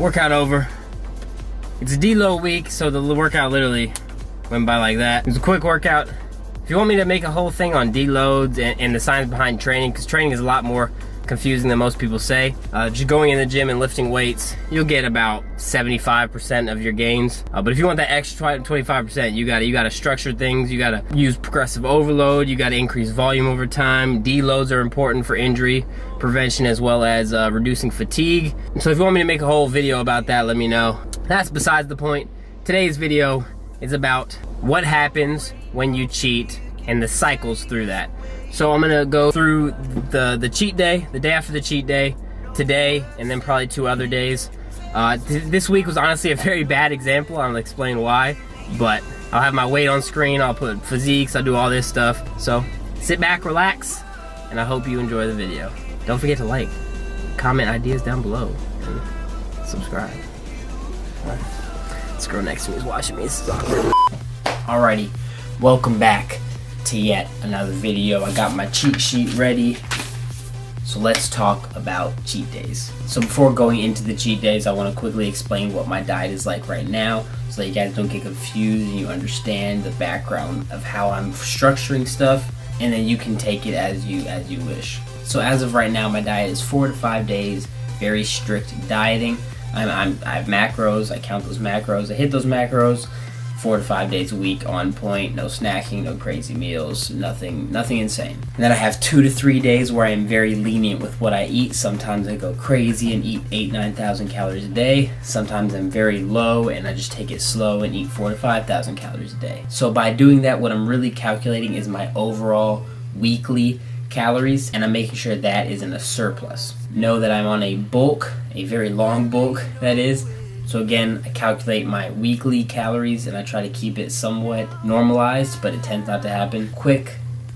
Workout over. It's a deload week, so the workout literally went by like that. It was a quick workout. If you want me to make a whole thing on deloads and the science behind training, because training is a lot more confusing than most people say, just going in the gym and lifting weights, you'll get about 75% of your gains. But if you want that extra 25%, you gotta structure things, you gotta use progressive overload, you gotta increase volume over time. Deloads are important for injury prevention as well as reducing fatigue. So if you want me to make a whole video about that, let me know. That's besides the point. Today's video is about what happens when you cheat and the cycles through that. So I'm gonna go through the cheat day, the day after the cheat day, today, and then probably 2 other days. This week was honestly a very bad example. I'll explain why, but I'll have my weight on screen, I'll put physiques, I'll do all this stuff. So sit back, relax, and I hope you enjoy the video. Don't forget to like, comment ideas down below, and subscribe. All right. This girl next to me is watching me. This is awkward. Alrighty, welcome back to yet another video. I got my cheat sheet ready. So let's talk about cheat days. So before going into the cheat days, I want to quickly explain what my diet is like right now so that you guys don't get confused and you understand the background of how I'm structuring stuff, and then you can take it as you wish. So as of right now, my diet is 4 to 5 days, very strict dieting. I have macros, I count those macros, I hit those macros 4 to 5 days a week, on point, no snacking, no crazy meals, nothing insane. And then I have 2 to 3 days where I am very lenient with what I eat. Sometimes I go crazy and eat 8,000-9,000 calories a day. Sometimes I'm very low and I just take it slow and eat 4,000 to 5,000 calories a day. So by doing that, what I'm really calculating is my overall weekly calories, and I'm making sure that is in a surplus. Know that I'm on a bulk, a very long bulk that is. So again, I calculate my weekly calories and I try to keep it somewhat normalized, but it tends not to happen. Quick,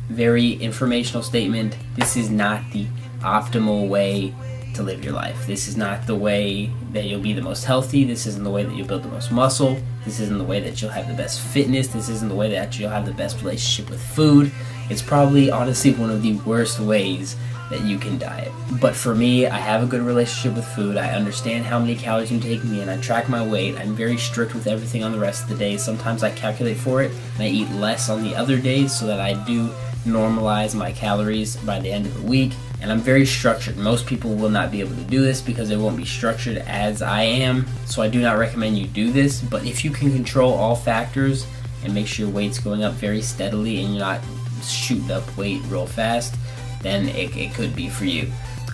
very informational statement. This is not the optimal way to live your life. This is not the way that you'll be the most healthy. This isn't the way that you'll build the most muscle. This isn't the way that you'll have the best fitness. This isn't the way that you'll have the best relationship with food. It's probably honestly one of the worst ways that you can diet. But for me, I have a good relationship with food. I understand how many calories I'm taking in. I track my weight. I'm very strict with everything on the rest of the day. Sometimes I calculate for it and I eat less on the other days so that I do normalize my calories by the end of the week. And I'm very structured. Most people will not be able to do this because they won't be structured as I am. So I do not recommend you do this. But if you can control all factors and make sure your weight's going up very steadily and you're not shooting up weight real fast, then it could be for you.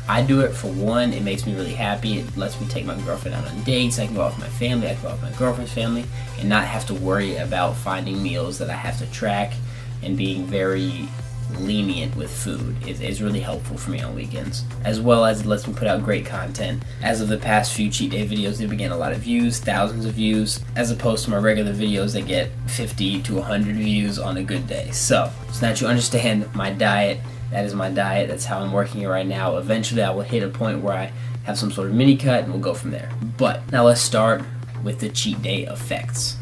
I do it for one, it makes me really happy. It lets me take my girlfriend out on dates. I can go out with my family, I can go out with my girlfriend's family, and not have to worry about finding meals that I have to track, and being very lenient with food is really helpful for me on weekends. As well as it lets me put out great content. As of the past few cheat day videos, they've been getting a lot of views, thousands of views, as opposed to my regular videos that get 50 to 100 views on a good day. So that you understand my diet, that is my diet, that's how I'm working it right now. Eventually I will hit a point where I have some sort of mini cut and we'll go from there. But now let's start with the cheat day effects.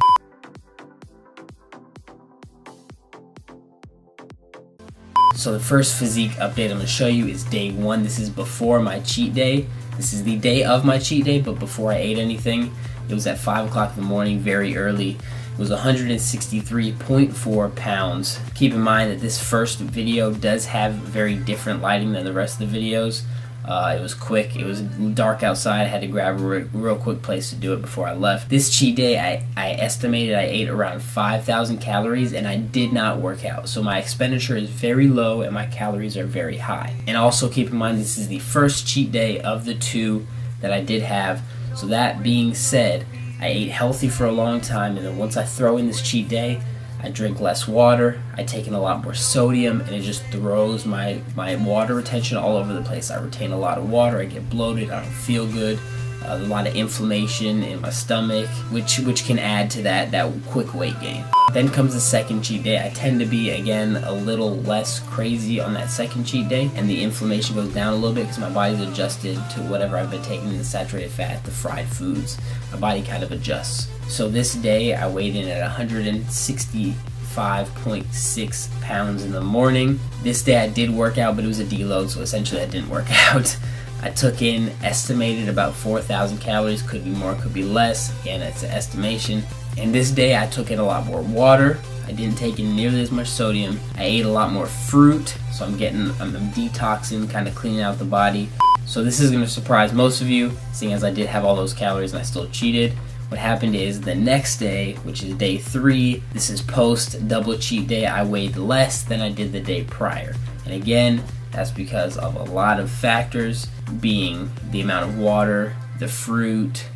So the first physique update I'm going to show you is day 1. This is before my cheat day. This is the day of my cheat day, but before I ate anything. It was at 5 o'clock in the morning, very early. It was 163.4 pounds. Keep in mind that this first video does have very different lighting than the rest of the videos. It was quick, it was dark outside, I had to grab a real quick place to do it before I left. This cheat day, I estimated I ate around 5,000 calories and I did not work out. So my expenditure is very low and my calories are very high. And also keep in mind this is the first cheat day of the 2 that I did have. So that being said, I ate healthy for a long time, and then once I throw in this cheat day, I drink less water, I take in a lot more sodium, and it just throws my water retention all over the place. I retain a lot of water, I get bloated, I don't feel good, a lot of inflammation in my stomach, which can add to that quick weight gain. Then comes the second cheat day. I tend to be, again, a little less crazy on that second cheat day, and the inflammation goes down a little bit because my body's adjusted to whatever I've been taking, the saturated fat, the fried foods. My body kind of adjusts. So this day I weighed in at 165.6 pounds in the morning. This day I did work out, but it was a deload, so essentially I didn't work out. I took in estimated about 4,000 calories, could be more, could be less. Again, it's an estimation. And this day I took in a lot more water. I didn't take in nearly as much sodium. I ate a lot more fruit, so I'm detoxing, kind of cleaning out the body. So this is going to surprise most of you, seeing as I did have all those calories and I still cheated. What happened is the next day, which is day 3, this is post double cheat day, I weighed less than I did the day prior. And again, that's because of a lot of factors, being the amount of water, the fruit,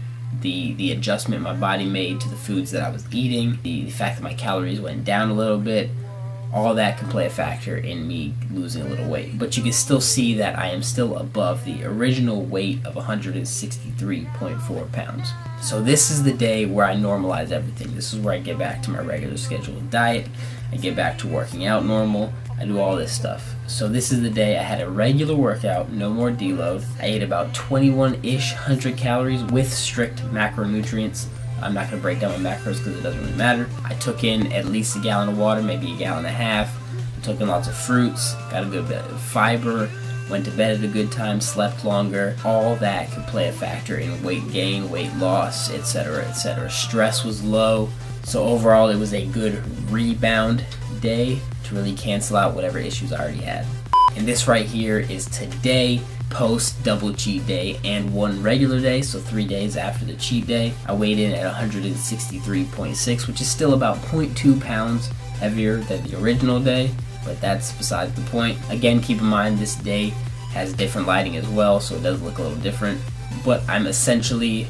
the adjustment my body made to the foods that I was eating, the fact that my calories went down a little bit. All that can play a factor in me losing a little weight. But you can still see that I am still above the original weight of 163.4 pounds. So this is the day where I normalize everything. This is where I get back to my regular scheduled diet. I get back to working out normal. I do all this stuff. So this is the day I had a regular workout, no more deload. I ate about 21-ish hundred calories with strict macronutrients. I'm not going to break down my macros because it doesn't really matter. I took in at least a gallon of water, maybe a gallon and a half. I took in lots of fruits, got a good bit of fiber, went to bed at a good time, slept longer. All that could play a factor in weight gain, weight loss, etc., etc. Stress was low. So overall, it was a good rebound day to really cancel out whatever issues I already had. And this right here is today, post double cheat day and one regular day, so 3 days after the cheat day. I weighed in at 163.6, which is still about 0.2 pounds heavier than the original day, but that's besides the point. Again, keep in mind this day has different lighting as well, so it does look a little different, but I'm essentially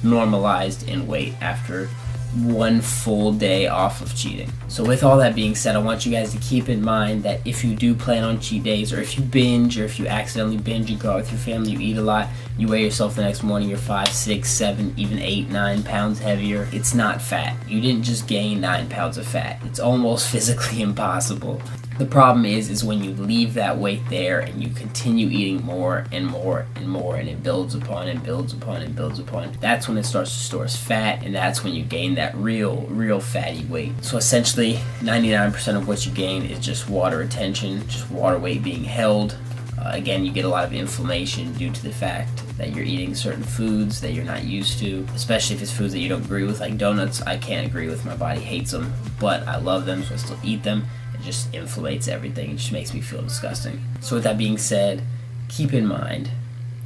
normalized in weight after one full day off of cheating. So with all that being said, I want you guys to keep in mind that if you do plan on cheat days, or if you binge, or if you accidentally binge, you go out with your family, you eat a lot, you weigh yourself the next morning, you're 5, 6, 7, even 8, 9 pounds heavier. It's not fat. You didn't just gain 9 pounds of fat. It's almost physically impossible. The problem is when you leave that weight there and you continue eating more and more and more, and it builds upon and builds upon and builds upon. That's when it starts to store as fat, and that's when you gain that real fatty weight. So essentially, 99% of what you gain is just water retention, just water weight being held. Again, you get a lot of inflammation due to the fact that you're eating certain foods that you're not used to, especially if it's foods that you don't agree with, like donuts. I can't agree with, my body hates them, but I love them, so I still eat them. It just inflates everything. It just makes me feel disgusting. So with that being said, keep in mind,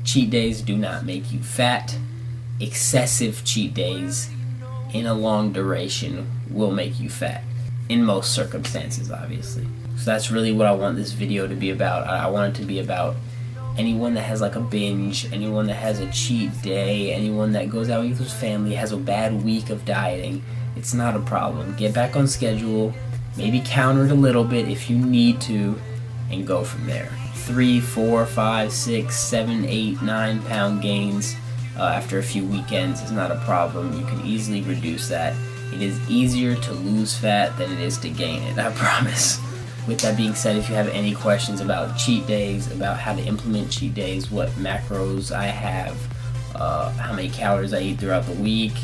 cheat days do not make you fat. Excessive cheat days in a long duration will make you fat. In most circumstances, obviously. So that's really what I want this video to be about. I want it to be about anyone that has like a binge, anyone that has a cheat day, anyone that goes out with his family, has a bad week of dieting. It's not a problem. Get back on schedule. Maybe counter it a little bit if you need to, and go from there. 3, 4, 5, 6, 7, 8, 9 pound gains after a few weekends is not a problem. You can easily reduce that. It is easier to lose fat than it is to gain it, I promise. With that being said, if you have any questions about cheat days, about how to implement cheat days, what macros I have, how many calories I eat throughout the week,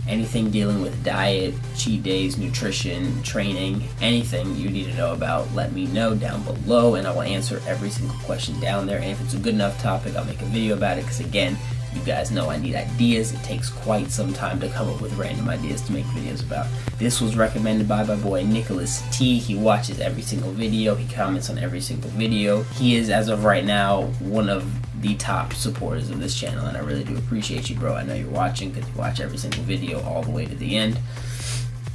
anything dealing with diet, cheat days, nutrition, training, anything you need to know about, let me know down below, and I will answer every single question down there. And if it's a good enough topic, I'll make a video about it, because again, you guys know I need ideas. It takes quite some time to come up with random ideas to make videos about. This was recommended by my boy Nicholas T. He watches every single video. He comments on every single video. He is, as of right now, one of the top supporters of this channel, and I really do appreciate you, bro. I know you're watching because you watch every single video all the way to the end.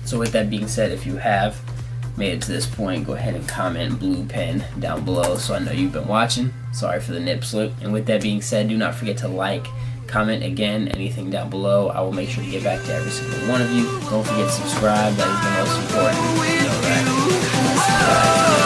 So with that being said, if you have made it to this point, go ahead and comment blue pen down below so I know you've been watching. Sorry for the nip slip. And with that being said, do not forget to like, comment again, anything down below. I will make sure to get back to every single one of you. Don't forget to subscribe. That is the most important. You know that.